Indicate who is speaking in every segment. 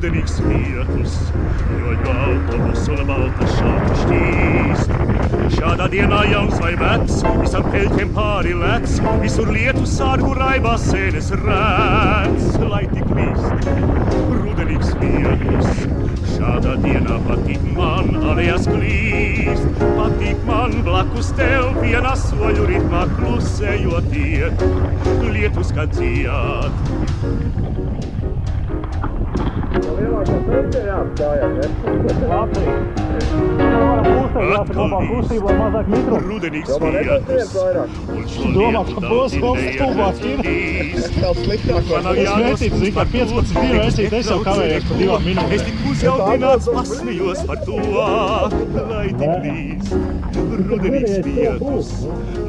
Speaker 1: rudenīgs lietus, jo autobusu un balta šāda šķīst. Šādā dienā jauns vai vecs, visam peļķiem pāri lec, visur lietu sārgu raibā sēnes rēc, lai tik līst. Rudenīgs lietus, šādā dienā patīk man alejās klīst, patīk man blakus tev vienā soļu ritmā klusējot iet, lietus kā dzied. Atkal līst, rudenīgs lietus, un šo lietu daudz neierakstīs. Man nav jānosūs par 15 dienēsīt, es jau kavējos par 2 minūtēm. Es tik uzjautināts pasmijos par to, lai tik līst, rudenīgs lietus,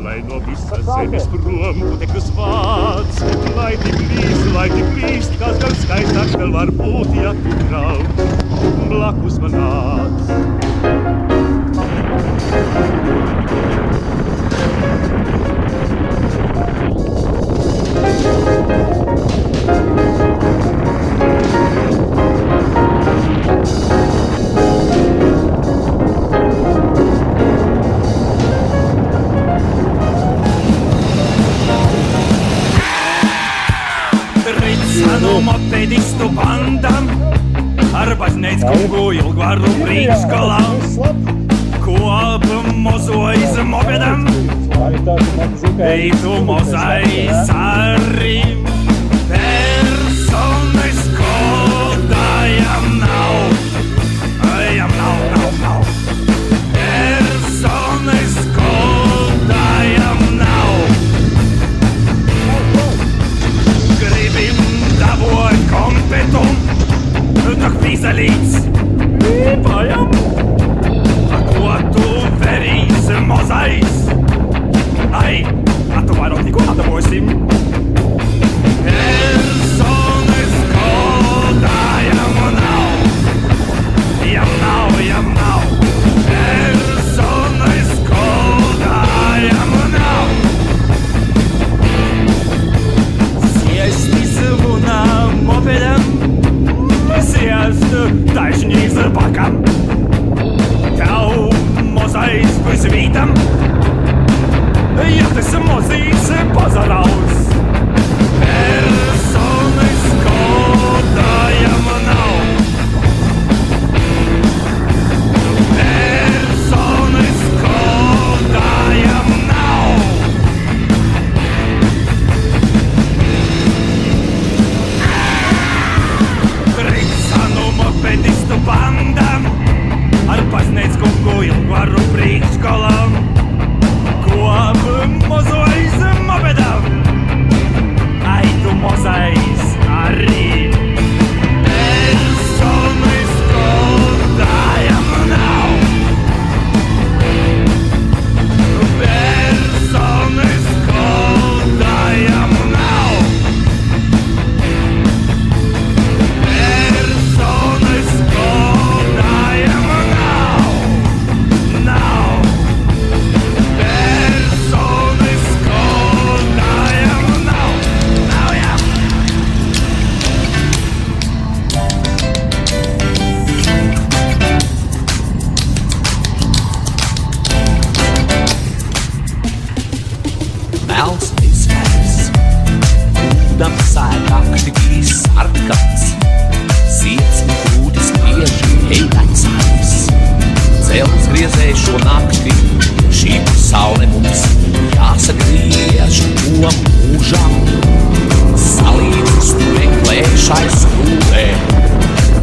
Speaker 1: lai no visas zemes prom putekļus vāc, lai tik līst, kas gan skaistāks vēl var būt, ja tu brauc, blakus man nāc.
Speaker 2: Ricanu mopedistu bandam ar baznīcu kungu ilgvaru priekšgalām, kopu mozoiz mopedam, eitu mozais arī personis kodājam nav. Personis kodājam nav. Gribim dabot kompetum, tak pīzelīts pājam. Ko tu verīs mozais? Ai, tu vairāk tikko atdabosim. Personis kodājam nav. Jam nav. Personis kodājam nav. Siesti zvuna mopedam, siesti taisnīgs bakam. Tev mozais bez vītam, ja tas mozīs pazaraus. Personis kodājam nav. Personis kodājam nav. Ricanu mopedistu bandam ar baznīcu kungu ilgvaru priekšgalām, kopu mozoiz mopedam, aitu mozais arī. Personis kodājam nav. Personis kodājam nav. Personis kodājam nav. Nav. Personis kodājam nav. Nav, jā.
Speaker 3: Melns izvērs, kūdam sēdākšķi sarkans, siets un krūtis bieži, ej vecāks. Cels griezējušo nakti, šī pasaule mums jāsagriež to mūžam. Salīdz tu meklēšai skrūvē,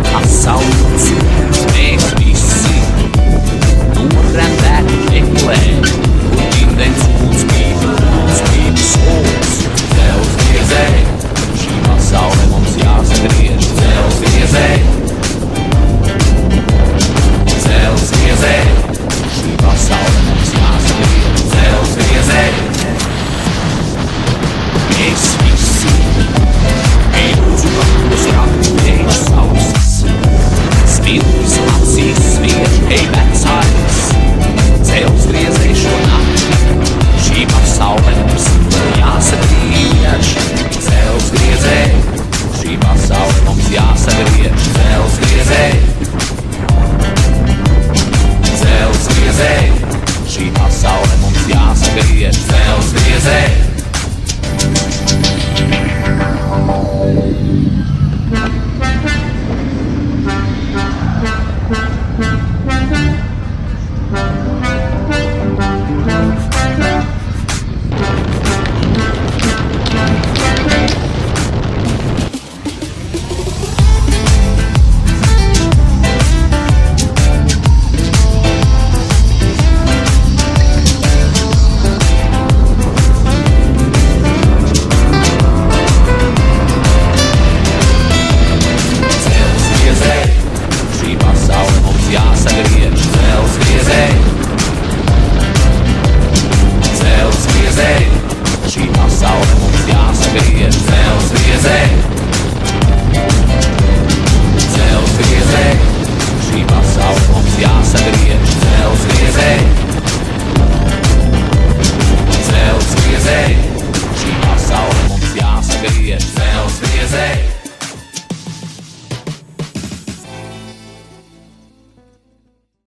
Speaker 3: pasaules mēs visi norendēti meklē, kur ģimdens spīd solis. Cels griezē, šī pasaule mums jāsagriež. Cels griezē, cels griezē, šī pasaule mums jāsagriež. Cels griezē, mēs visi pīlūdzu kaklos rakūtējuši sausas. Smiltis acīs sviež, ej vecāks. Cels griezē šo nakti, šī pasaule mums jāsagriež. Cels griezē, šī pasaule mums jāsagriež. redzēt.